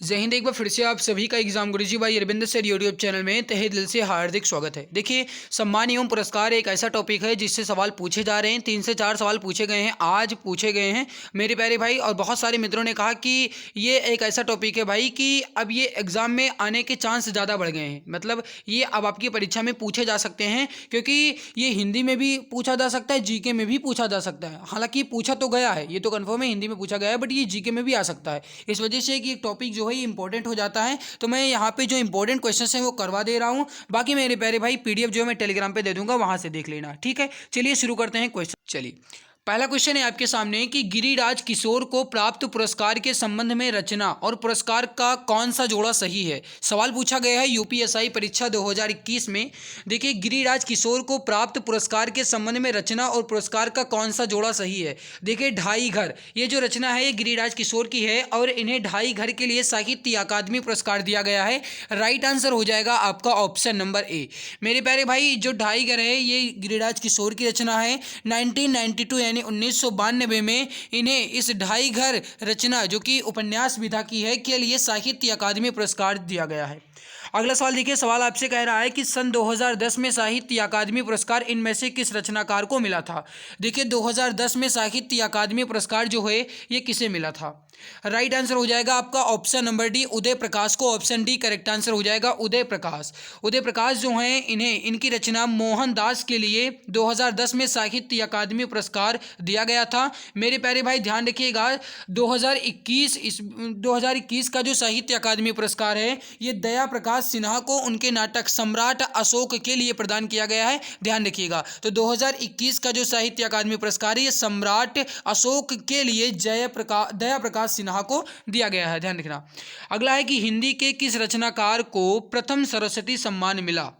जय हिंद। एक बार फिर से आप सभी का एग्जाम गुरुजी भाई अरविंद सर यूट्यूब चैनल में तहे दिल से हार्दिक स्वागत है। देखिए, सम्मान एवं पुरस्कार एक ऐसा टॉपिक है जिससे सवाल पूछे जा रहे हैं। 3 से 4 सवाल पूछे गए हैं, आज पूछे गए हैं मेरे प्यारे भाई। और बहुत सारे मित्रों ने कहा कि ये एक ऐसा टॉपिक है भाई कि अब ये एग्जाम में आने के चांस ज़्यादा बढ़ गए हैं। मतलब ये अब आपकी परीक्षा में पूछे जा सकते हैं, क्योंकि ये हिंदी में भी पूछा जा सकता है, जीके में भी पूछा जा सकता है। हालांकि पूछा तो गया है, ये तो कन्फर्म है, हिंदी में पूछा गया है, बट ये जीके में भी आ सकता है। इस वजह से कि टॉपिक जो है इंपॉर्टेंट हो जाता है, तो मैं यहाँ पे जो इंपॉर्टेंट क्वेश्चंस हैं वो करवा दे रहा हूँ। बाकी मेरे प्यारे भाई पीडीएफ जो है मैं टेलीग्राम पे दे दूंगा, वहां से देख लेना। ठीक है, चलिए शुरू करते हैं क्वेश्चन। चलिए, पहला क्वेश्चन है आपके सामने कि गिरिराज किशोर को प्राप्त पुरस्कार के संबंध में रचना और पुरस्कार का कौन सा जोड़ा सही है। सवाल पूछा गया है यूपीएसआई परीक्षा 2021 में। देखिए, गिरिराज किशोर को प्राप्त पुरस्कार के संबंध में रचना और पुरस्कार का कौन सा जोड़ा सही है। देखिए, ढाई घर, ये जो रचना है ये गिरिराज किशोर की है और इन्हें ढाई घर के लिए साहित्य अकादमी पुरस्कार दिया गया है। राइट आंसर हो जाएगा आपका ऑप्शन नंबर ए। मेरे प्यारे भाई, जो ढाई घर है ये गिरिराज किशोर की रचना है। 1992 यानी 1992 में इन्हें इस ढाई घर रचना, जो कि उपन्यास विधा की है, के लिए साहित्य अकादमी पुरस्कार दिया गया है। अगला सवाल देखिए, सवाल आपसे कह रहा है कि सन 2010 में साहित्य अकादमी पुरस्कार इनमें से किस रचनाकार को मिला था। देखिए, 2010 में साहित्य अकादमी पुरस्कार जो है ये किसे मिला था। राइट आंसर हो जाएगा आपका option number D, Uday Prakash को। ऑप्शन डी करेक्ट आंसर हो जाएगा, उदय प्रकाश। उदय प्रकाश जो हैं, इन्हें इनकी रचना मोहनदास के लिए 2010 में साहित्य अकादमी पुरस्कार दिया गया था। मेरे प्यारे भाई ध्यान रखिएगा, 2021 का जो साहित्य अकादमी पुरस्कार है ये दया प्रकाश सिन्हा को उनके नाटक सम्राट अशोक के लिए प्रदान किया गया है। ध्यान रखिएगा, तो 2021 का जो साहित्य अकादमी पुरस्कार है ये सम्राट अशोक के लिए दया प्रकाश सिन्हा को दिया गया है। ध्यान रखना। अगला है कि हिंदी के किस रचनाकार को प्रथम सरस्वती सम्मान मिला।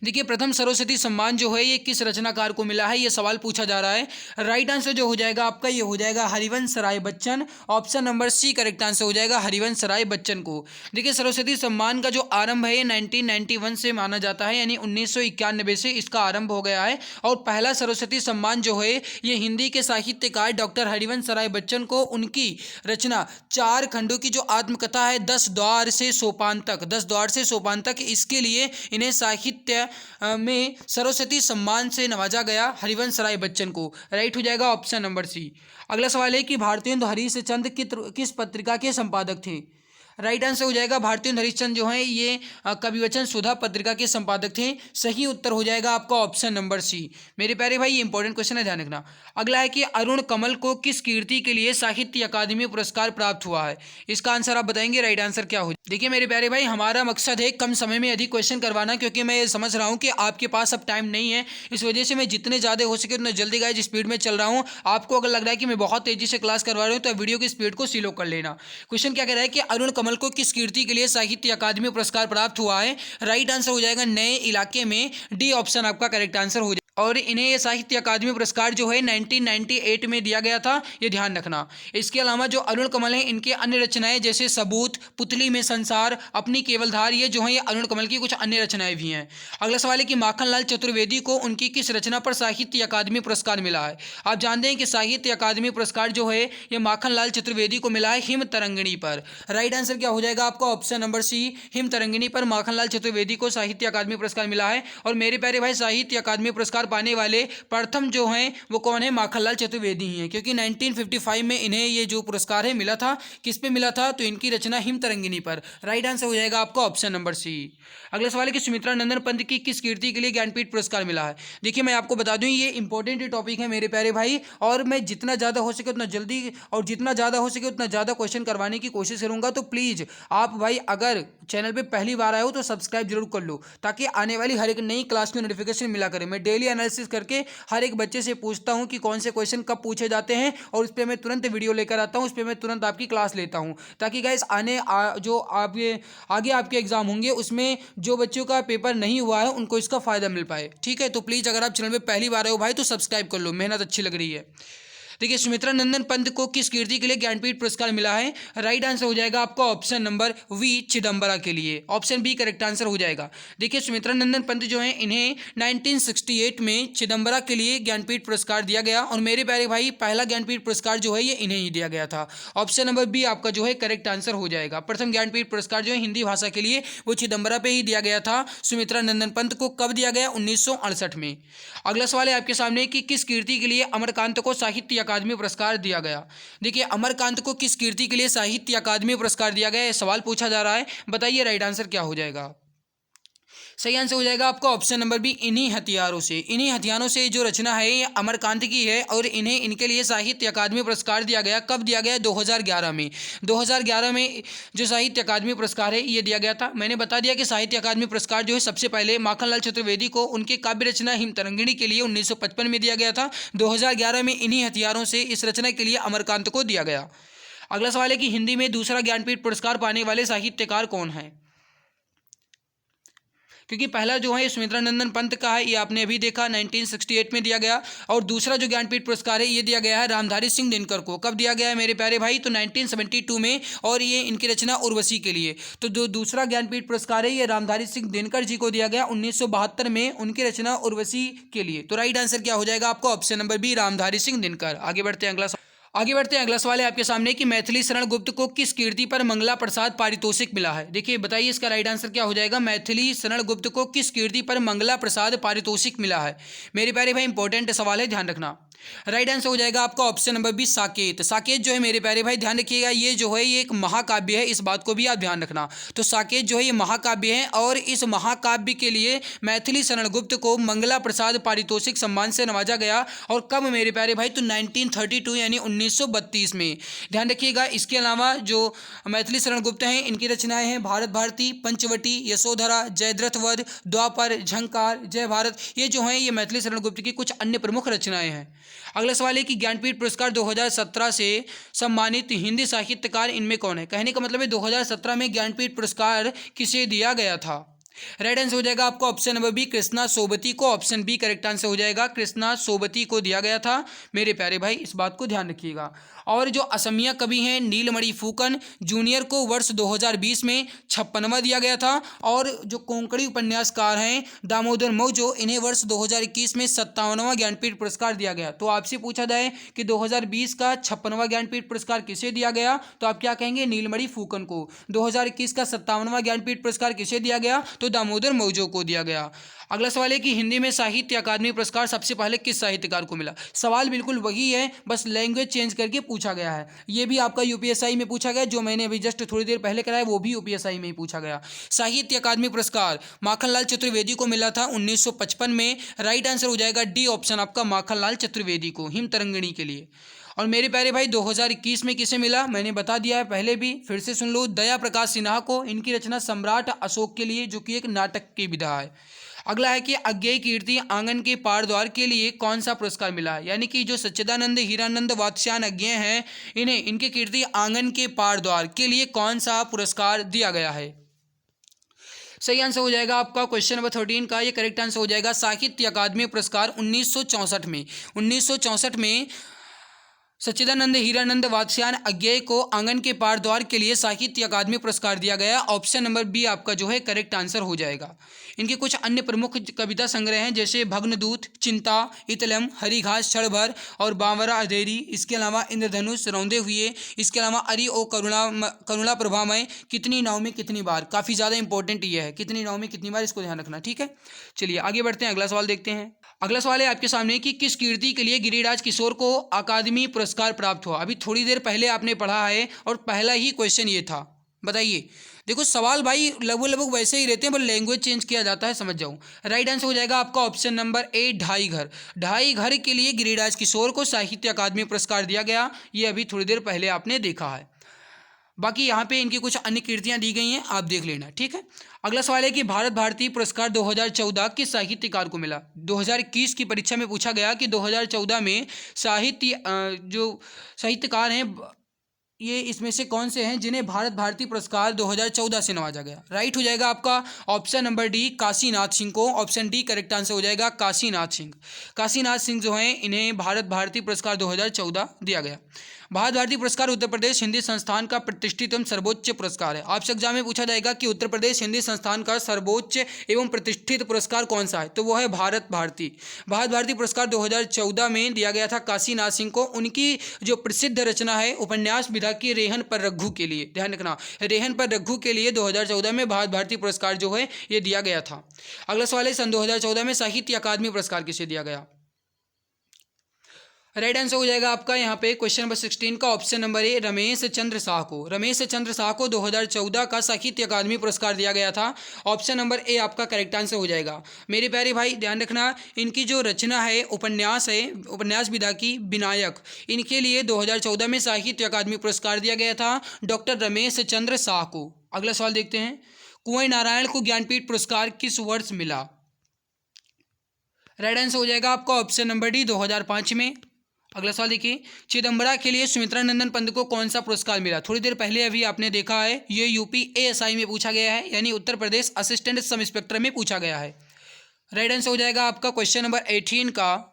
देखिए, प्रथम सरस्वती सम्मान जो है ये किस रचनाकार को मिला है, ये सवाल पूछा जा रहा है। राइट आंसर जो हो जाएगा आपका ये हो जाएगा Harivansh Rai Bachchan. Option number C correct answer हो जाएगा, हरिवंश राय बच्चन को। देखिए, सरस्वती सम्मान का जो आरंभ है ये 1991 से माना जाता है, यानी 1991 से इसका आरंभ हो गया है। और पहला सरस्वती सम्मान जो है ये हिंदी के साहित्यकार डॉक्टर हरिवंश राय बच्चन को उनकी रचना 4 खंडों की जो आत्मकथा है 10 द्वार से सोपान तक, इसके लिए इन्हें साहित्य में सरस्वती सम्मान से नवाजा गया, हरिवंश राय बच्चन को। राइट हो जाएगा ऑप्शन नंबर सी। अगला सवाल है कि भारतेंदु हरिश्चंद्र किस पत्रिका के संपादक थे। राइट आंसर हो जाएगा, भारतेंदु हरिश्चंद्र जो है ये कविवचन सुधा पत्रिका के संपादक थे। सही उत्तर हो जाएगा आपका ऑप्शन नंबर सी। मेरे प्यारे भाई ये इंपॉर्टेंट क्वेश्चन है, ध्यान रखना। अगला है कि अरुण कमल को किस कीर्ति के लिए साहित्य अकादमी पुरस्कार प्राप्त हुआ है। इसका आंसर आप बताएंगे, राइट आंसर क्या हो। देखिए मेरे प्यारे भाई, हमारा मकसद है कम समय में अधिक क्वेश्चन करवाना, क्योंकि मैं समझ रहा हूँ कि आपके पास अब टाइम नहीं है। इस वजह से मैं जितने ज़्यादा हो सके उतने जल्दी गाइस स्पीड में चल रहा हूँ। आपको अगर लग रहा है कि मैं बहुत तेजी से क्लास करवा रहा हूँ तो वीडियो की स्पीड को स्लो कर लेना। क्वेश्चन क्या कह रहा है कि अरुण कमल को किस कीर्ति के लिए साहित्य अकादमी पुरस्कार प्राप्त हुआ है। राइट आंसर हो जाएगा नए इलाके में, डी ऑप्शन आपका करेक्ट आंसर हो जाएगा। और इन्हें ये साहित्य अकादमी पुरस्कार जो है 1998 में दिया गया था, ये ध्यान रखना। इसके अलावा जो अरुण कमल हैं इनके अन्य रचनाएं जैसे सबूत, पुतली में संसार, अपनी केवलधार, ये जो है ये अरुण कमल की कुछ अन्य रचनाएं भी हैं। अगला सवाल है कि माखनलाल चतुर्वेदी को उनकी किस रचना पर साहित्य अकादमी पुरस्कार मिला है। आप जानते हैं कि साहित्य अकादमी पुरस्कार जो है ये माखनलाल चतुर्वेदी को मिला है हिम तरंगिणी पर। राइट आंसर क्या हो जाएगा आपका option number C, Him Tarangini पर माखनलाल चतुर्वेदी को साहित्य अकादमी पुरस्कार मिला है। और मेरे प्यारे भाई साहित्य अकादमी पुरस्कार पाने वाले प्रथम जो हैं वो कौन है, माखनलाल चतुर्वेदी ही हैं, क्योंकि 1955 में इन्हें ये जो पुरस्कार है मिला था। किस पे मिला था, तो इनकी रचना हिम तरंगिणी पर। राइट आंसर हो जाएगा आपका ऑप्शन नंबर सी। अगला सवाल है कि सुमित्रा नंदन पंत की किस कीर्ति के लिए ज्ञानपीठ पुरस्कार मिला है। देखिए मैं आपको बता दूं ये इंपॉर्टेंट टॉपिक है मेरे प्यारे भाई, और मैं जितना ज़्यादा हो सके उतना जल्दी और जितना ज़्यादा हो सके उतना ज़्यादा क्वेश्चन करवाने की कोशिश करूंगा। तो प्लीज़ आप भाई अगर चैनल पे पहली बार आए हो तो सब्सक्राइब जरूर कर लो, ताकि आने वाली हर एक नई क्लास की नोटिफिकेशन मिला करे। मैं डेली एनालिसिस करके हर एक बच्चे से पूछता हूं कि कौन से क्वेश्चन कब पूछे जाते हैं, और उस पर मैं तुरंत वीडियो लेकर आता हूं, उस पर मैं तुरंत आपकी क्लास लेता हूं, ताकि गाइस जो आगे आपके एग्जाम होंगे उसमें जो बच्चों का पेपर नहीं हुआ है उनको इसका फ़ायदा मिल पाए। ठीक है, तो प्लीज़ अगर आप चैनल पर पहली बार आए हो भाई तो सब्सक्राइब कर लो, मेहनत अच्छी लग रही है। देखिए सुमित्रा नंदन पंत को किस कीर्ति के लिए ज्ञानपीठ पुरस्कार मिला है? राइट आंसर हो जाएगा आपका ऑप्शन नंबर वी, चिदम्बरा के लिए। ऑप्शन बी करेक्ट आंसर हो जाएगा। देखिए सुमित्रा नंदन पंत जो है इन्हें 1968 में चिदम्बरा के लिए ज्ञानपीठ पुरस्कार दिया गया और मेरे प्यारे भाई पहला ज्ञानपीठ पुरस्कार जो है ये इन्हें ही दिया गया था। ऑप्शन नंबर बी आपका जो है करेक्ट आंसर हो जाएगा। प्रथम ज्ञानपीठ पुरस्कार जो है हिंदी भाषा के लिए वो चिदम्बरा पे ही दिया गया था। सुमित्रा नंदन पंत को कब दिया गया? 1968 में। अगला सवाल है आपके सामने कि किस कीर्ति के लिए अमरकांत को साहित्य अकादमी पुरस्कार दिया गया? देखिए अमरकांत को किस कीर्ति के लिए साहित्य अकादमी पुरस्कार दिया गया, यह सवाल पूछा जा रहा है। बताइए राइट आंसर क्या हो जाएगा? सही आंसर हो जाएगा आपका ऑप्शन नंबर बी, इन्हीं हथियारों से। इन्हीं हथियारों से जो रचना है ये अमरकांत की है और इन्हें इनके लिए साहित्य अकादमी पुरस्कार दिया गया। कब दिया गया? 2011 में। 2011 में जो साहित्य अकादमी पुरस्कार है ये दिया गया था। मैंने बता दिया कि साहित्य अकादमी पुरस्कार जो है सबसे पहले माखनलाल चतुर्वेदी को उनके काव्य रचना हिमतरंगिणी के लिए 1955 में दिया गया था। 2011 में इन्हीं हथियारों से इस रचना के लिए अमरकांत को दिया गया। अगला सवाल है कि हिंदी में दूसरा ज्ञानपीठ पुरस्कार पाने वाले साहित्यकार कौन है? क्योंकि पहला जो है सुमित्रा नंदन पंत का है, ये आपने अभी देखा 1968 में दिया गया और दूसरा जो ज्ञानपीठ पुरस्कार है ये दिया गया है रामधारी सिंह दिनकर को। कब दिया गया है मेरे प्यारे भाई? तो 1972 में और ये इनकी रचना उर्वशी के लिए। तो जो दूसरा ज्ञानपीठ पुरस्कार है ये रामधारी सिंह दिनकर जी को दिया गया 1972 में उनकी रचना उर्वशी के लिए। तो राइट आंसर क्या हो जाएगा आपका? Option number B, Ramdhari Singh Dinkar. आगे बढ़ते हैं अगला सवाल है आपके सामने कि मैथिली शरण गुप्त को किस कीर्ति पर मंगला प्रसाद पारितोषिक मिला है? देखिए बताइए इसका राइट आंसर क्या हो जाएगा? मैथिली शरण गुप्त को किस कीर्ति पर मंगला प्रसाद पारितोषिक मिला है? मेरे प्यारे भाई इंपॉर्टेंट सवाल है, ध्यान रखना। राइट आंसर हो जाएगा आपका option number B, Saket. Saket जो है मेरे प्यारे भाई ध्यान रखिएगा ये जो है ये एक महाकाव्य है, इस बात को भी आप ध्यान रखना। तो साकेत जो है ये महाकाव्य है और इस महाकाव्य के लिए मैथिली शरण गुप्त को मंगला प्रसाद पारितोषिक सम्मान से नवाजा गया। और कब मेरे प्यारे भाई? तो 1932 यानी 1932 में। ध्यान रखिएगा। इसके अलावा जो मैथिली शरण गुप्त हैं इनकी रचनाएं हैं भारत भारती, पंचवटी, यशोधरा, जयद्रथ वध, द्वापर, झंकार, जय भारत। ये जो हैं ये मैथिली शरण गुप्त की कुछ अन्य प्रमुख रचनाएं हैं। अगला सवाल है कि ज्ञानपीठ पुरस्कार 2017 से सम्मानित हिंदी साहित्यकार इनमें कौन है? कहने का मतलब है 2017 में ज्ञानपीठ पुरस्कार किसे दिया गया था? राइट आंसर हो जाएगा आपका option number B, Krishna Sobti को। ऑप्शन बी करेक्ट आंसर हो जाएगा, कृष्णा सोबती को दिया गया था। मेरे प्यारे भाई इस बात को ध्यान रखिएगा। और जो असमिया कवि हैं नीलमणि फूकन जूनियर को वर्ष 2020 में 56वां दिया गया था। और जो कोंकणी उपन्यासकार हैं दामोदर मौजो इन्हें वर्ष 2021 में 57वां ज्ञानपीठ पुरस्कार दिया गया। तो आपसे पूछा जाए कि 2020 का 56वां ज्ञानपीठ पुरस्कार किसे दिया गया तो आप क्या कहेंगे? नीलमणि फूकन को। 2021 का 57वां ज्ञानपीठ पुरस्कार किसे दिया गया? तो दामोदर मौजो को दिया गया। अगला सवाल है कि हिंदी में साहित्य अकादमी पुरस्कार सबसे पहले किस साहित्यकार को मिला? सवाल बिल्कुल वही है, बस लैंग्वेज चेंज करके पूछा गया है। ये भी आपका यूपीएसआई में पूछा गया, जो मैंने अभी जस्ट थोड़ी देर पहले कराया वो भी यूपीएसआई में ही पूछा गया। साहित्य अकादमी पुरस्कार माखनलाल चतुर्वेदी को मिला था 1955 में। राइट आंसर हो जाएगा डी ऑप्शन आपका, माखनलाल चतुर्वेदी को हिमतरंगिणी के लिए। और मेरे प्यारे भाई 2021 में किसे मिला? मैंने बता दिया है पहले भी, फिर से सुन लो, दया प्रकाश सिन्हा को। इनकी रचना सम्राट अशोक के लिए, जो कि एक नाटक की विधा है। अगला है कि अज्ञेय कीर्ति आंगन के पार द्वार के लिए कौन सा पुरस्कार मिला है? यानी कि जो सच्चिदानंद हीरानंद वात्स्यायन अज्ञेय हैं इन्हें इनके कीर्ति आंगन के पार द्वार के लिए कौन सा पुरस्कार दिया गया है? सही आंसर हो जाएगा आपका क्वेश्चन नंबर 13 का, ये करेक्ट आंसर हो जाएगा साहित्य अकादमी पुरस्कार 1964 में। 1964 में सच्चिदानंद हीरानंद वात्स्यायन अज्ञेय को आंगन के पार द्वार के लिए साहित्य अकादमी पुरस्कार दिया गया। ऑप्शन नंबर बी आपका जो है करेक्ट आंसर हो जाएगा। इनके कुछ अन्य प्रमुख कविता संग्रह हैं जैसे भग्नदूत, चिंता, इतलम, हरिघास, क्षणभर और बावरा अधेरी। इसके अलावा इंद्रधनुष, रौंदे हुए। इसके अलावा अरि ओ करुणा प्रभामय, कितनी नाव में कितनी बार। काफ़ी ज़्यादा इंपॉर्टेंट ये है, कितनी नाव में कितनी बार, इसको ध्यान रखना, ठीक है। चलिए आगे बढ़ते हैं, अगला सवाल देखते हैं। अगला सवाल है आपके सामने कि किस कीर्ति के लिए गिरिराज किशोर को अकादमी पुरस्कार प्राप्त हुआ? अभी थोड़ी देर पहले आपने पढ़ा है और पहला ही क्वेश्चन ये था। बताइए, देखो सवाल भाई लगभग वैसे ही रहते हैं, बस लैंग्वेज चेंज किया जाता है, समझ जाऊँ। राइट आंसर हो जाएगा आपका ऑप्शन नंबर ए, ढाई घर। ढाई घर के लिए गिरिराज किशोर को साहित्य अकादमी पुरस्कार दिया गया। ये अभी थोड़ी देर पहले आपने देखा है। बाकी यहाँ पे इनकी कुछ अन्य कीर्तियाँ दी गई हैं, आप देख लेना, ठीक है। अगला सवाल है कि भारत भारती पुरस्कार 2014 किस साहित्यकार को मिला? 2021 की परीक्षा में पूछा गया कि 2014 में जो साहित्यकार हैं ये इसमें से कौन से हैं जिन्हें भारत भारती पुरस्कार 2014 से नवाजा गया? राइट हो जाएगा आपका option number D, Kashinath Singh को। ऑप्शन डी करेक्ट आंसर हो जाएगा, काशीनाथ सिंह। काशीनाथ सिंह जो हैं इन्हें भारत भारती पुरस्कार 2014 दिया गया। भारत भारती पुरस्कार उत्तर प्रदेश हिंदी संस्थान का प्रतिष्ठित एवं सर्वोच्च पुरस्कार है। आपसे एग्जाम में पूछा जाएगा कि उत्तर प्रदेश हिंदी संस्थान का सर्वोच्च एवं प्रतिष्ठित पुरस्कार कौन सा है, तो वो है भारत भारती। भारत भारती पुरस्कार 2014 में दिया गया था काशीनाथ सिंह को, उनकी जो प्रसिद्ध रचना है उपन्यास विधा की रेहन पर रघु के लिए। ध्यान रखना, रेहन पर रघु के लिए 2014 में भारत भारती पुरस्कार जो है ये दिया गया था। अगला सवाल है, सन 2014 में साहित्य अकादमी पुरस्कार किसे दिया गया? राइट आंसर हो जाएगा आपका यहाँ पे क्वेश्चन नंबर 16 का ऑप्शन नंबर ए, रमेश चंद्र शाह को। रमेश चंद्र शाह को 2014 का साहित्य अकादमी पुरस्कार दिया गया था। ऑप्शन नंबर ए आपका करेक्ट आंसर हो जाएगा। मेरे प्यारे भाई ध्यान रखना, इनकी जो रचना है उपन्यास विधा की विनायक, इनके लिए 2014 में साहित्य अकादमी पुरस्कार दिया गया था डॉक्टर रमेश चंद्र शाह को। अगला सवाल देखते हैं, कुंवर नारायण को ज्ञानपीठ पुरस्कार किस वर्ष मिला? राइट आंसर हो जाएगा आपका ऑप्शन नंबर डी, 2005 में। अगला सवाल देखिए, चिदम्बरा के लिए सुमित्रा नंदन पंत को कौन सा पुरस्कार मिला? थोड़ी देर पहले अभी आपने देखा है, ये यूपी एएसआई में पूछा गया है, यानी Uttar Pradesh assistant sub inspector में पूछा गया है। राइट आंसर हो जाएगा आपका क्वेश्चन नंबर 18 का,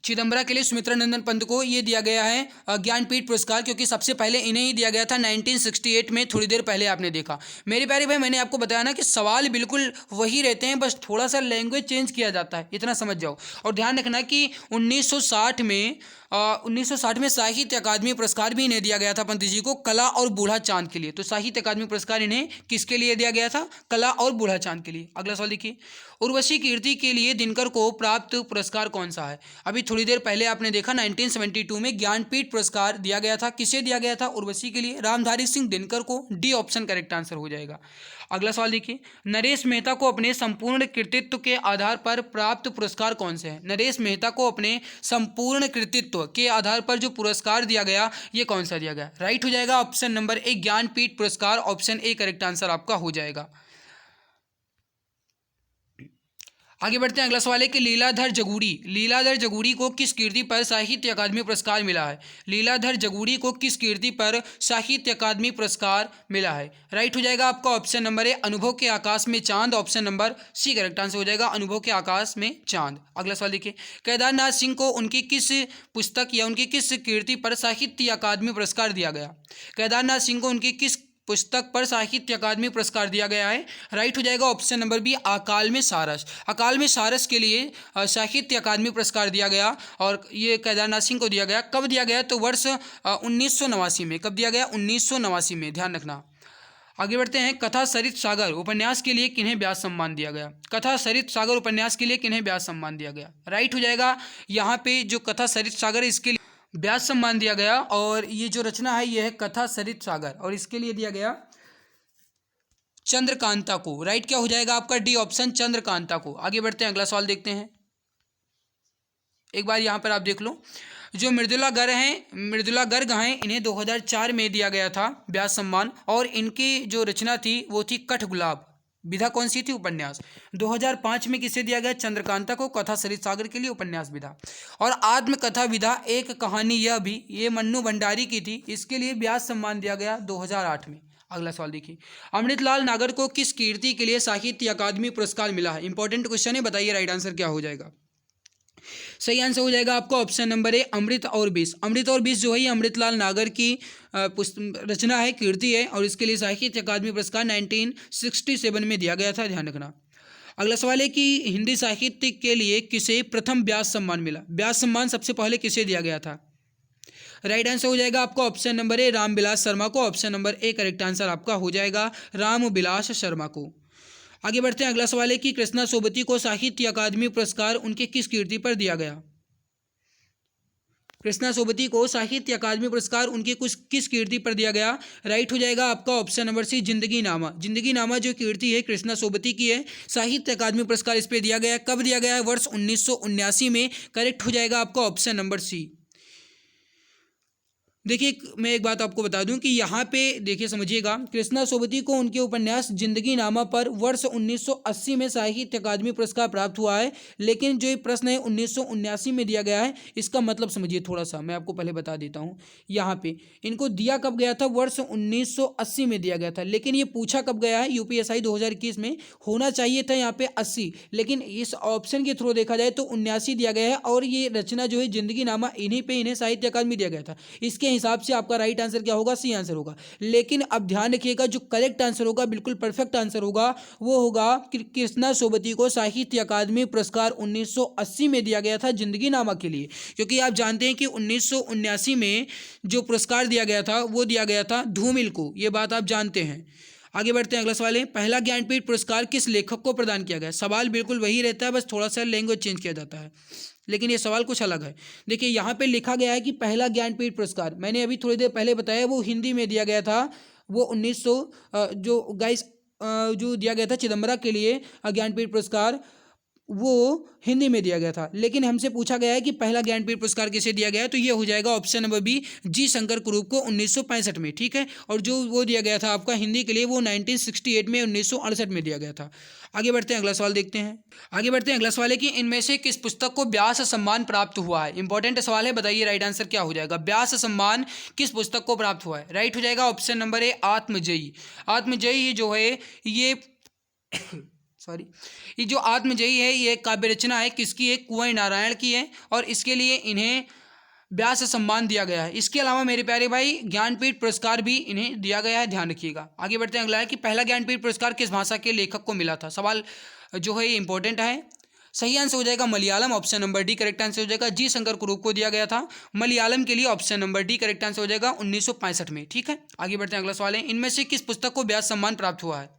चिदम्बरा के लिए सुमित्रा नंदन पंत को ये दिया गया है ज्ञानपीठ पुरस्कार, क्योंकि सबसे पहले इन्हें ही दिया गया था 1968 में। थोड़ी देर पहले आपने देखा। मेरे प्यारे भाई मैंने आपको बताया ना कि सवाल बिल्कुल वही रहते हैं, बस थोड़ा सा लैंग्वेज चेंज किया जाता है, इतना समझ जाओ। और ध्यान रखना कि 1960 में साहित्य अकादमी पुरस्कार भी इन्हें दिया गया था पंत जी को, कला और बूढ़ा चांद के लिए। तो साहित्य अकादमी पुरस्कार इन्हें किसके लिए दिया गया था? कला और बूढ़ा चांद के लिए। अगला सवाल देखिए, उर्वशी कीर्ति के लिए दिनकर को प्राप्त पुरस्कार कौन सा है? अभी थोड़ी देर पहले आपने देखा 1972 में ज्ञानपीठ पुरस्कार दिया गया था। किसे दिया गया था? उर्वशी के लिए, रामधारी सिंह दिनकर को। डी ऑप्शन करेक्ट आंसर हो जाएगा। अगला सवाल देखिए, नरेश मेहता को अपने संपूर्ण कृतित्व के आधार पर प्राप्त पुरस्कार कौन से है? नरेश मेहता को अपने संपूर्ण कृतित्व के आधार पर जो पुरस्कार दिया गया ये कौन सा दिया गया? राइट हो जाएगा ऑप्शन नंबर ए, ज्ञानपीठ पुरस्कार। ऑप्शन ए करेक्ट आंसर आपका हो जाएगा। आगे बढ़ते हैं, अगला सवाल है कि लीलाधर जगूड़ी को किस कीर्ति पर साहित्य अकादमी पुरस्कार मिला है? लीलाधर जगूड़ी को किस कीर्ति पर साहित्य अकादमी पुरस्कार मिला है? राइट हो जाएगा आपका ऑप्शन नंबर ए, अनुभव के आकाश में चांद। Option number C correct answer हो जाएगा, अनुभव के आकाश में चांद। अगला सवाल देखिए, केदारनाथ सिंह को उनकी किस पुस्तक या उनकी किस कीर्ति पर साहित्य अकादमी पुरस्कार दिया गया? केदारनाथ सिंह को उनकी किस पुस्तक पर साहित्य अकादमी पुरस्कार दिया गया है? राइट हो जाएगा ऑप्शन नंबर बी, अकाल में सारस। अकाल में सारस के लिए साहित्य अकादमी पुरस्कार दिया गया और ये केदारनाथ सिंह को दिया गया। कब दिया गया? तो वर्ष 1989 में। कब दिया गया? 1989 में, ध्यान रखना। आगे बढ़ते हैं, कथा सरित सागर उपन्यास के लिए किन्हें व्यास सम्मान दिया गया? कथा सरित सागर उपन्यास के लिए किन्हें व्यास सम्मान दिया गया? राइट हो जाएगा यहाँ पे जो कथा सरित सागर है इसके लिए व्यास सम्मान दिया गया, और ये जो रचना है ये है कथा सरित सागर, और इसके लिए दिया गया चंद्रकांता को। राइट क्या हो जाएगा आपका? डी ऑप्शन, चंद्रकांता को। आगे बढ़ते हैं, अगला सवाल देखते हैं। एक बार यहाँ पर आप देख लो, जो मृदुला गर्ग हैं इन्हें 2004 में दिया गया था व्यास सम्मान, और इनकी जो रचना थी वो थी कठगुलाब। विधा कौन सी थी? उपन्यास। 2005 में किसे दिया गया? चंद्रकांता को, कथा सरित सागर के लिए उपन्यास विधा। और आत्मकथा विधा एक कहानी यह भी, ये मन्नू भंडारी की थी, इसके लिए व्यास सम्मान दिया गया 2008 में। अगला सवाल देखिए, अमृतलाल नागर को किस कीर्ति के लिए साहित्य अकादमी पुरस्कार मिला है? इंपॉर्टेंट क्वेश्चन है, बताइए राइट आंसर क्या हो जाएगा? सही आंसर हो जाएगा आपका ऑप्शन नंबर ए, अमृत और विष। अमृत और विष जो है अमृतलाल नागर की रचना है, कीर्ति है, और इसके लिए साहित्य अकादमी पुरस्कार 1967 में दिया गया था, ध्यान रखना। अगला सवाल है कि हिंदी साहित्य के लिए किसे प्रथम व्यास सम्मान मिला? व्यास सम्मान सबसे पहले किसे दिया गया था? राइट आंसर हो जाएगा आपका option number A, Ramvilas Sharma को। Option number A correct answer आपका हो जाएगा, रामविलास शर्मा को। आगे बढ़ते हैं, अगला सवाल है कि कृष्णा सोबती को साहित्य अकादमी पुरस्कार उनके किस कीर्ति पर दिया गया? कृष्णा सोबती को साहित्य अकादमी पुरस्कार उनकी किस कीर्ति पर दिया गया? राइट हो जाएगा आपका ऑप्शन नंबर सी, जिंदगी नामा। जिंदगी नामा जो कीर्ति है कृष्णा सोबती की है, साहित्य अकादमी पुरस्कार इस पर दिया गया। कब दिया गया है? वर्ष 1979 में। करेक्ट हो जाएगा आपका ऑप्शन नंबर सी। देखिए मैं एक बात आपको बता दूं कि यहाँ पे देखिए समझिएगा, कृष्णा सोबती को उनके उपन्यास जिंदगी नामा पर वर्ष 1980 में साहित्य अकादमी पुरस्कार प्राप्त हुआ है। लेकिन जो ये प्रश्न है 1979 में दिया गया है, इसका मतलब समझिए थोड़ा सा, मैं आपको पहले बता देता हूँ। यहाँ पे इनको दिया कब गया था, वर्ष 1980 में दिया गया था, लेकिन ये पूछा कब गया है यूपीएसआई 2021 में। होना चाहिए था यहाँ पे 80, लेकिन इस ऑप्शन के थ्रू देखा जाए तो 79 दिया गया है, और ये रचना जो है जिंदगी नामा इन्हीं पे इन्हें साहित्य अकादमी दिया गया था। इसके हिसाब से आपका राइट आंसर क्या होगा, सी आंसर होगा। लेकिन अब ध्यान रखिएगा, जो करेक्ट आंसर होगा, बिल्कुल परफेक्ट आंसर होगा, वो होगा कृष्णा सोबती को साहित्य अकादमी पुरस्कार 1980 में दिया गया था जिंदगी नामा के लिए। क्योंकि आप जानते हैं कि 1979 में जो पुरस्कार दिया गया था वो दिया गया था धूमिल को, ये बात आप जानते हैं। आगे बढ़ते हैं अगला सवाल है, पहला ज्ञानपीठ पुरस्कार किस लेखक को प्रदान किया गया। सवाल बिल्कुल वही रहता है, बस थोड़ा सा लैंग्वेज चेंज किया जाता है, लेकिन ये सवाल कुछ अलग है। देखिए यहाँ पे लिखा गया है कि पहला ज्ञानपीठ पुरस्कार, मैंने अभी थोड़ी देर पहले बताया, वो हिंदी में दिया गया था। वो 1900 जो गाइस जो दिया गया था चिदम्बरा के लिए ज्ञानपीठ पुरस्कार, वो हिंदी में दिया गया था। लेकिन हमसे पूछा गया है कि पहला ज्ञानपीठ पुरस्कार किसे दिया गया है, तो ये हो जाएगा ऑप्शन नंबर बी, जी शंकर कुरूप को 1965 में, ठीक है। और जो वो दिया गया था आपका हिंदी के लिए, वो 1968 में 1968 में दिया गया था। आगे बढ़ते हैं, अगला सवाल देखते हैं। आगे बढ़ते हैं, अगला सवाल है कि इनमें से किस पुस्तक को व्यास सम्मान प्राप्त हुआ है। इंपॉर्टेंट सवाल है, बताइए राइट आंसर क्या हो जाएगा। व्यास सम्मान किस पुस्तक को प्राप्त हुआ है, राइट हो जाएगा ऑप्शन नंबर ए, आत्मजयी। आत्मजयी जो है ये सॉरी, ये जो आत्मजयी है ये काव्य रचना है, किसकी है, कुंवर नारायण की है, और इसके लिए इन्हें व्यास सम्मान दिया गया है। इसके अलावा मेरे प्यारे भाई ज्ञानपीठ पुरस्कार भी इन्हें दिया गया है, ध्यान रखिएगा। आगे बढ़ते हैं, अगला है कि पहला ज्ञानपीठ पुरस्कार किस भाषा के लेखक को मिला था। सवाल जो है ये इंपॉर्टेंट है। सही आंसर हो जाएगा Malayalam, option number D correct answer हो जाएगा। जी शंकर कुरूप को दिया गया था मलयालम के लिए, option number D correct answer हो जाएगा 1965 में, ठीक है। आगे बढ़ते हैं, अगला सवाल है, इनमें से किस पुस्तक को व्यास सम्मान प्राप्त हुआ है।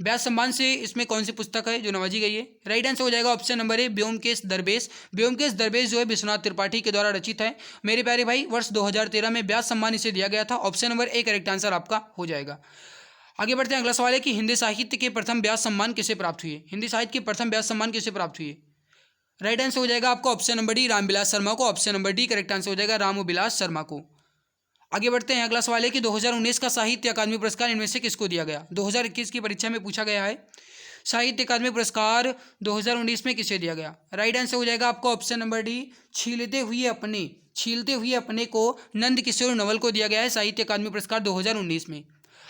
व्यास सम्मान से इसमें कौन सी पुस्तक है जो नवाजी गई है, राइट आंसर हो जाएगा ऑप्शन नंबर ए, ब्योमकेश दरवेश। ब्योमकेश दरवेश जो है विश्वनाथ त्रिपाठी के द्वारा रचित है मेरे प्यारे भाई, वर्ष 2013 में व्यास सम्मान इसे दिया गया था। Option number A correct answer आपका हो जाएगा। आगे बढ़ते हैं, अगला सवाल है कि हिंदी साहित्य के प्रथम व्यास सम्मान किसे प्राप्त हुई है। हिंदी साहित्य के प्रथम व्यास सम्मान किसे प्राप्त हुई है, राइट आंसर हो जाएगा आपका option number D, Ramvilas Sharma को। Option number D correct answer हो जाएगा रामविलास शर्मा को। आगे बढ़ते हैं, अगला सवाल है कि 2019 का साहित्य अकादमी पुरस्कार इनमें से किसको दिया गया। 2021 की परीक्षा में पूछा गया है, साहित्य अकादमी पुरस्कार 2019 में किसे दिया गया। राइट आंसर हो जाएगा आपका ऑप्शन नंबर डी, छीलते हुए अपने को नंद किशोर नवल को दिया गया है साहित्य अकादमी पुरस्कार 2019 में।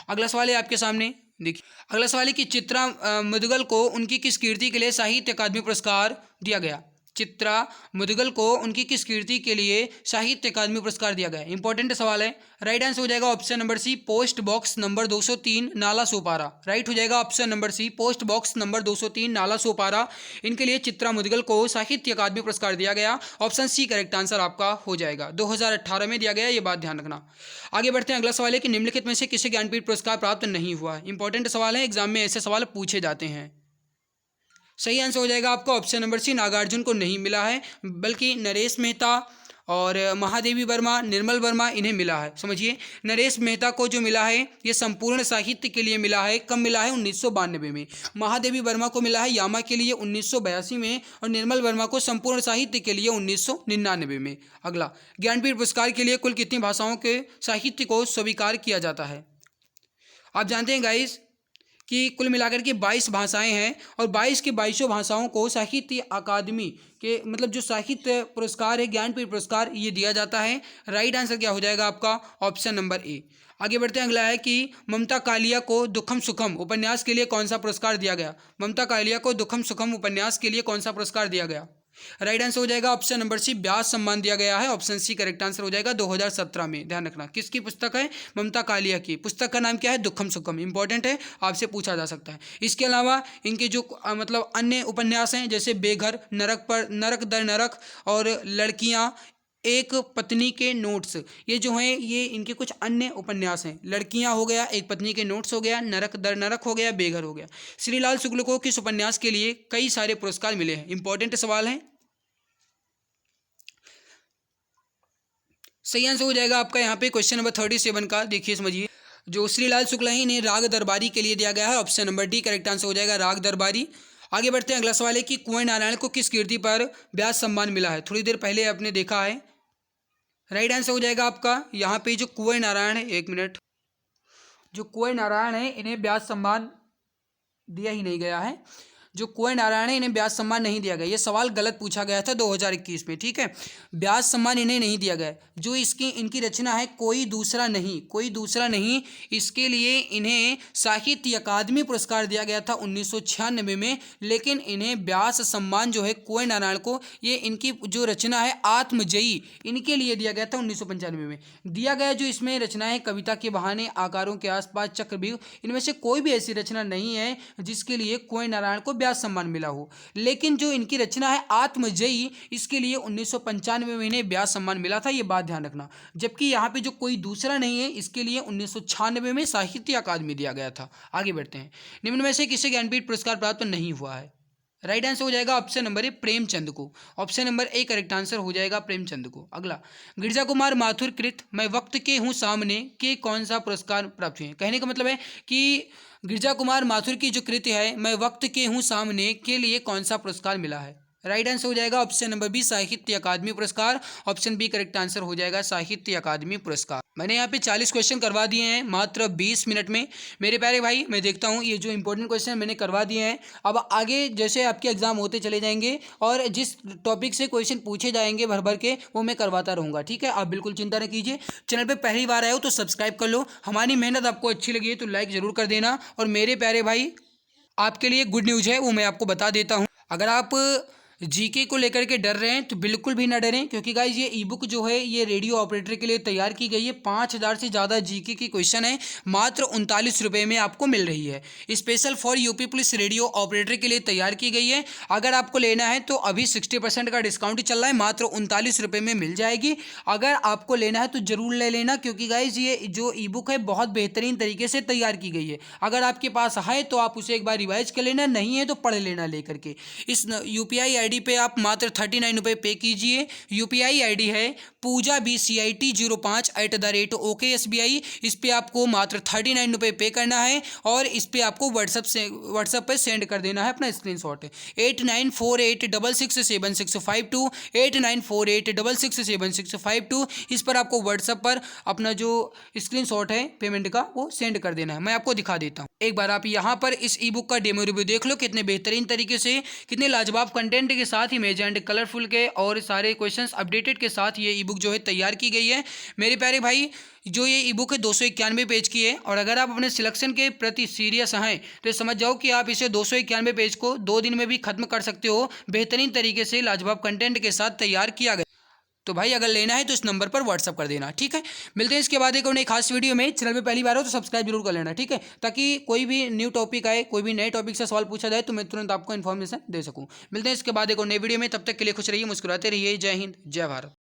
अगला सवाल है आपके सामने, देखिए अगला सवाल है कि चित्रा मुदगल को उनकी किस कीर्ति के लिए साहित्य अकादमी पुरस्कार दिया गया। चित्रा मुदगल को उनकी किस कीर्ति के लिए साहित्य अकादमी पुरस्कार दिया गया। इंपॉर्टेंट सवाल है, राइट आंसर हो जाएगा option number C, post box number 203 Nala Sopara. Right हो जाएगा option number C, post box number 203 Nala Sopara. इनके लिए चित्रा मुदगल को साहित्य अकादमी पुरस्कार दिया गया। ऑप्शन सी करेक्ट आंसर आपका हो जाएगा। 2018 में दिया गया, ये बात ध्यान रखना। आगे बढ़ते हैं, अगला सवाल है कि निम्नलिखित में से किसे ज्ञानपीठ पुरस्कार प्राप्त नहीं हुआ। इंपॉर्टेंट सवाल है, एग्जाम में ऐसे सवाल पूछे जाते हैं। सही आंसर हो जाएगा आपका ऑप्शन नंबर सी, नागार्जुन को नहीं मिला है, बल्कि नरेश मेहता और महादेवी वर्मा, निर्मल वर्मा इन्हें मिला है। समझिए, नरेश मेहता को जो मिला है ये संपूर्ण साहित्य के लिए मिला है। कब मिला है, 1992 में। महादेवी वर्मा को मिला है यामा के लिए 1982 में, और निर्मल वर्मा को संपूर्ण साहित्य के लिए 1999 में। अगला, ज्ञानपीठ पुरस्कार के लिए कुल कितनी भाषाओं के साहित्य को स्वीकार किया जाता है। आप जानते हैं गाइस कि कुल मिलाकर के 22 भाषाएं हैं, और 22 के 22 भाषाओं को साहित्य अकादमी के मतलब जो साहित्य पुरस्कार है, ज्ञानपीठ पुरस्कार, ये दिया जाता है। राइट आंसर क्या हो जाएगा आपका ऑप्शन नंबर ए। आगे बढ़ते हैं, अगला है कि ममता कालिया को दुखम सुखम उपन्यास के लिए कौन सा पुरस्कार दिया गया। ममता कालिया को दुखम सुखम उपन्यास के लिए कौन सा पुरस्कार दिया गया। राइट आंसर हो जाएगा ऑप्शन नंबर सी, व्यास सम्मान दिया गया है। ऑप्शन सी करेक्ट आंसर हो जाएगा 2017 में। ध्यान रखना, किसकी पुस्तक है, ममता कालिया की। पुस्तक का नाम क्या है, दुखम सुखम। इंपॉर्टेंट है, आपसे पूछा जा सकता है। इसके अलावा इनके जो मतलब अन्य उपन्यास हैं, जैसे बेघर, नरक दर नरक और लड़कियां, एक पत्नी के नोट्स, ये जो हैं ये इनके कुछ अन्य उपन्यास हैं। लड़कियां हो गया, एक पत्नी के नोट्स हो गया, नरक दर नरक हो गया, बेघर हो गया। श्रीलाल शुक्ल को किस उपन्यास के लिए कई सारे पुरस्कार मिले हैं। इंपॉर्टेंट सवाल है। सही आंसर हो जाएगा आपका यहाँ पे क्वेश्चन नंबर 37 का। देखिए समझिए, जो श्रीलाल शुक्ला है इन्हें राग दरबारी के लिए दिया गया है। Option number D correct answer हो जाएगा राग दरबारी। आगे बढ़ते हैं, अगला सवाल है कि कुंवर नारायण को किस कीर्ति पर व्यास सम्मान मिला है। थोड़ी देर पहले आपने देखा है राइट आंसर हो जाएगा आपका यहाँ पे जो कुंवर नारायण है, 1 मिनट, जो कुंवर नारायण है इन्हें ब्याज सम्मान दिया ही नहीं गया है। जो कुंवर नारायण है इन्हें ब्याज सम्मान नहीं दिया गया। ये सवाल गलत पूछा गया था 2021 में, ठीक है। ब्याज सम्मान इन्हें नहीं दिया गया। जो इसकी इनकी रचना है कोई दूसरा नहीं, कोई दूसरा नहीं, इसके लिए इन्हें साहित्य अकादमी पुरस्कार दिया गया था 1996 में, लेकिन इन्हें ब्याज सम्मान जो है कुंवर नारायण को, ये इनकी जो रचना है आत्मजयी, इनके लिए दिया गया था 1995 में दिया गया। जो इसमें रचना है कविता के बहाने, आकारों के आसपास, चक्रव्यूह, इनमें से कोई भी ऐसी रचना नहीं है जिसके लिए कुंवर नारायण को ब्याज सम्मान मिला हो। लेकिन जो इनकी रचना है आत्मजयी, इसके लिए 1995 में इन्हें ब्याज सम्मान मिला था, ये बात ध्यान रखना। जबकि यहाँ पे जो कोई दूसरा नहीं है, इसके लिए 1996 में साहित्य अकादमी दिया गया था। आगे बढ़ते हैं। निम्न में से किसे ज्ञानपीठ पुरस्कार प्राप्त नहीं हुआ है? राइट आंसर हो जाएगा ऑप्शन नंबर ए प्रेमचंद को। Option number A correct answer हो जाएगा प्रेमचंद को। अगला, गिरजा कुमार माथुर कृत मैं वक्त के हूँ सामने के कौन सा पुरस्कार प्राप्त हुए? कहने का मतलब है कि गिरजा कुमार माथुर की जो कृति है मैं वक्त के हूँ सामने के लिए कौन सा पुरस्कार मिला है? राइट आंसर हो जाएगा ऑप्शन नंबर बी साहित्य अकादमी पुरस्कार। ऑप्शन बी करेक्ट आंसर हो जाएगा साहित्य अकादमी पुरस्कार। मैंने यहाँ पे 40 क्वेश्चन करवा दिए हैं मात्र 20 मिनट में। मेरे प्यारे भाई, मैं देखता हूँ ये जो इंपॉर्टेंट क्वेश्चन मैंने करवा दिए हैं। अब आगे जैसे आपके एग्जाम होते चले जाएंगे और जिस टॉपिक से क्वेश्चन पूछे जाएंगे भर भर के, वो मैं करवाता रहूँगा, ठीक है। आप बिल्कुल चिंता न कीजिए। चैनल पर पहली बार आए हो तो सब्सक्राइब कर लो। हमारी मेहनत आपको अच्छी लगी है तो लाइक ज़रूर कर देना। और मेरे प्यारे भाई, आपके लिए गुड न्यूज़ है, वो मैं आपको बता देता हूँ। अगर आप जीके को लेकर के डर रहे हैं तो बिल्कुल भी ना डरें, क्योंकि गाइज ये ई बुक जो है ये रेडियो ऑपरेटर के लिए तैयार की गई है। 5000 से ज़्यादा जीके की क्वेश्चन है, मात्र 39 रुपये में आपको मिल रही है। Special for UP police radio operator के लिए तैयार की गई है। अगर आपको लेना है तो अभी 60% का डिस्काउंट चल रहा है, मात्र 39 रुपये में मिल जाएगी। अगर आपको लेना है तो ज़रूर ले लेना, क्योंकि गाइज ये जो ई बुक है बहुत बेहतरीन तरीके से तैयार की गई है। अगर आपके पास है तो आप उसे एक बार रिवाइज कर लेना, नहीं है तो पढ़ लेना लेकर के। इस यूपीआई आईडी पे आप मात्र 39 रुपये पे कीजिए। यूपीआई आईडी है पूजा BCIT05@OKSBI। इस पे आपको मात्र 39 रुपये पे करना है और इस पे आपको व्हाट्सएप पे सेंड कर देना है अपना स्क्रीनशॉट। 8948667652 8948667652 इस पर आपको व्हाट्सएप पर अपना जो स्क्रीनशॉट है पेमेंट का वो सेंड कर देना है। मैं आपको दिखा देता हूँ। एक बार आप यहाँ पर इस ई बुक का डेमो रिव्यू देख लो, कितने बेहतरीन तरीके से, कितने लाजवाब कंटेंट के साथ इमेज एंड कलरफुल के और सारे क्वेश्चंस अपडेटेड के साथ ये ई बुक जो है तैयार की गई है। मेरे प्यारे भाई, जो ये ई बुक है 291 पेज की है और अगर आप अपने सिलेक्शन के प्रति सीरियस हैं तो समझ जाओ कि आप इसे 291 पेज को 2 दिन में भी खत्म कर सकते हो। बेहतरीन तरीके से लाजवाब कंटेंट के साथ तैयार किया गया। तो भाई अगर लेना है तो इस नंबर पर व्हाट्सअप कर देना, ठीक है। मिलते हैं इसके बाद एक और नई खास वीडियो में। चैनल पे पहली बार हो तो सब्सक्राइब जरूर कर लेना, ठीक है, ताकि कोई भी न्यू टॉपिक आए, कोई भी नए टॉपिक से सवाल पूछा जाए तो मैं तुरंत आपको इन्फॉर्मेशन दे सकूं। मिलते हैं इसके बाद एक और नई वीडियो में, तब तक के लिए खुश रहिए, मुस्कुराते रहिए। जय हिंद, जय भारत।